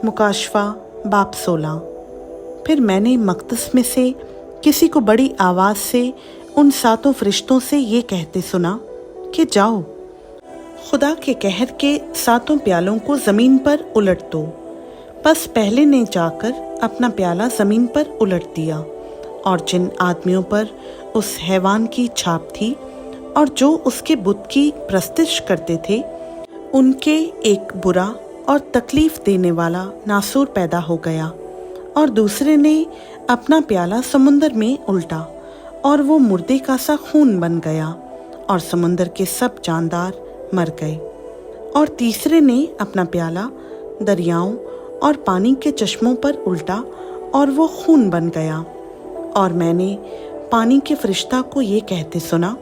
मुकाशफा बाब 16। फिर मैंने मकदस में से किसी को बड़ी आवाज़ से उन 7 फरिश्तों से ये कहते सुना कि जाओ, खुदा के कहर के 7 प्यालों को ज़मीन पर उलट दो। बस पहले ने जाकर अपना प्याला ज़मीन पर उलट दिया, और जिन आदमियों पर उस हैवान की छाप थी और जो उसके बुत की प्रस्तिश करते थे, उनके एक बुरा और तकलीफ देने वाला नासूर पैदा हो गया। और दूसरे ने अपना प्याला समुंदर में उल्टा, और वो मुर्दे का सा खून बन गया, और समुंदर के सब जानदार मर गए। और तीसरे ने अपना प्याला दरियाओं और पानी के चश्मों पर उल्टा, और वो खून बन गया। और मैंने पानी के फरिश्ता को ये कहते सुना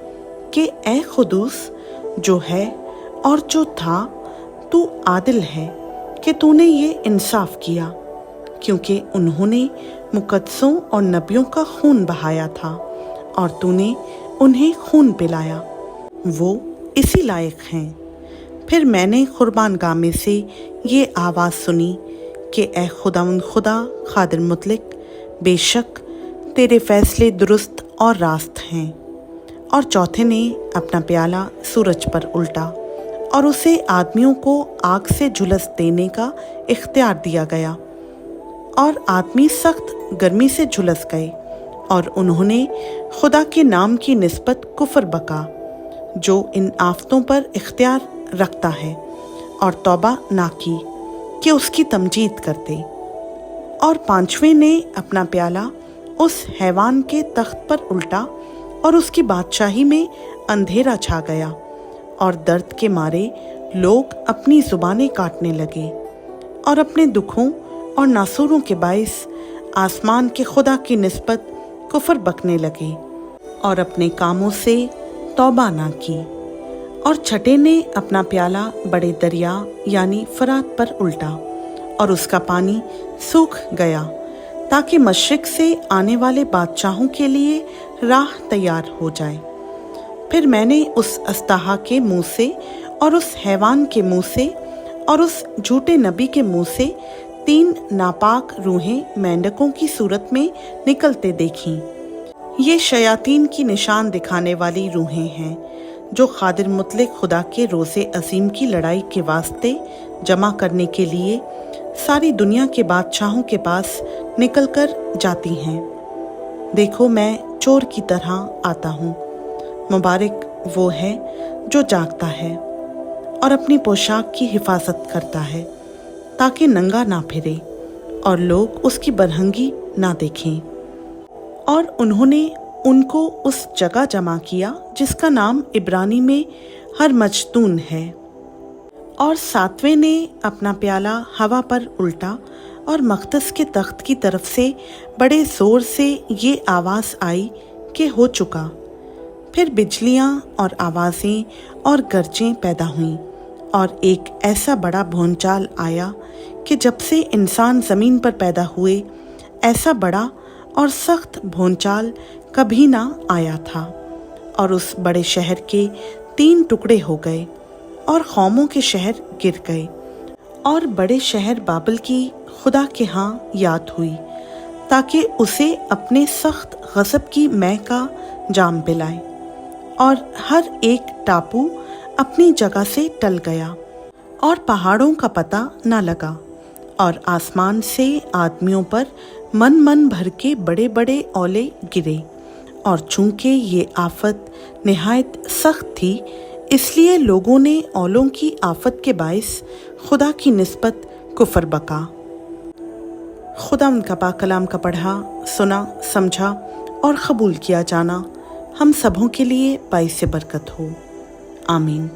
कि ए खुदूस जो है और जो था, तू आदिल है कि तूने ये इंसाफ किया, क्योंकि उन्होंने मुकद्दसों और नबियों का खून बहाया था और तूने उन्हें खून पिलाया, वो इसी लायक हैं। फिर मैंने कुर्बानगाह में से ये आवाज़ सुनी कि ए खुदा खादिर मुतलक, बेशक तेरे फैसले दुरुस्त और रास्त हैं। और चौथे ने अपना प्याला सूरज पर उल्टा, और उसे आदमियों को आग से झुलस देने का इख्तियार दिया गया, और आदमी सख्त गर्मी से झुलस गए, और उन्होंने खुदा के नाम की निस्बत कुफ्र बका जो इन आफतों पर इख्तियार रखता है, और तौबा ना की कि उसकी तमजीद करते। और पांचवें ने अपना प्याला उस हैवान के तख्त पर उल्टा, और उसकी बादशाही में अंधेरा छा गया, और दर्द के मारे लोग अपनी जुबानें काटने लगे, और अपने दुखों और नासूरों के बाइस आसमान के खुदा की निस्बत कुफ्र बकने लगे, और अपने कामों से तौबा ना की। और छठे ने अपना प्याला बड़े दरिया यानी फरात पर उल्टा, और उसका पानी सूख गया, ताकि मशरिक से आने वाले बादशाहों के लिए राह तैयार हो जाए। फिर मैंने उस अस्ताहा के मुंह से और उस हैवान के मुंह से और उस झूठे नबी के मुंह से 3 नापाक रूहें मेंढकों की सूरत में निकलते देखीं। ये शयातीन की निशान दिखाने वाली रूहें हैं, जो खादिर मुतलक खुदा के रोज़े अजीम की लड़ाई के वास्ते जमा करने के लिए सारी दुनिया के बादशाहों के पास निकल कर जाती हैं। देखो, मैं चोर की तरह आता हूँ। मुबारक वो है जो जागता है और अपनी पोशाक की हिफाजत करता है, ताकि नंगा ना फिरे और लोग उसकी बरहंगी ना देखें। और उन्होंने उनको उस जगह जमा किया जिसका नाम इब्रानी में हर मजतून है। और 7वें ने अपना प्याला हवा पर उल्टा, और मकदस के तख्त की तरफ से बड़े ज़ोर से ये आवाज़ आई कि हो चुका। फिर बिजलियाँ और आवाज़ें और गरजें पैदा हुईं, और एक ऐसा बड़ा भूचाल आया कि जब से इंसान ज़मीन पर पैदा हुए ऐसा बड़ा और सख्त भूचाल कभी ना आया था। और उस बड़े शहर के 3 टुकड़े हो गए, और कौमों के शहर गिर गए, और बड़े शहर बाबल की खुदा के यहाँ याद हुई, ताकि उसे अपने सख्त गज़ब की मै का जाम पिलाए। और हर एक टापू अपनी जगह से टल गया, और पहाड़ों का पता न लगा, और आसमान से आदमियों पर मन मन भर के बड़े बड़े ओले गिरे। और चूंकि ये आफत निहायत सख्त थी, इसलिए लोगों ने औलों की आफत के बाइस खुदा की निस्बत कुफ्र बका। खुदा उनका पाक कलाम का पढ़ा, सुना, समझा और कबूल किया जाना हम सबों के लिए बाइस बरकत हो। आमीन।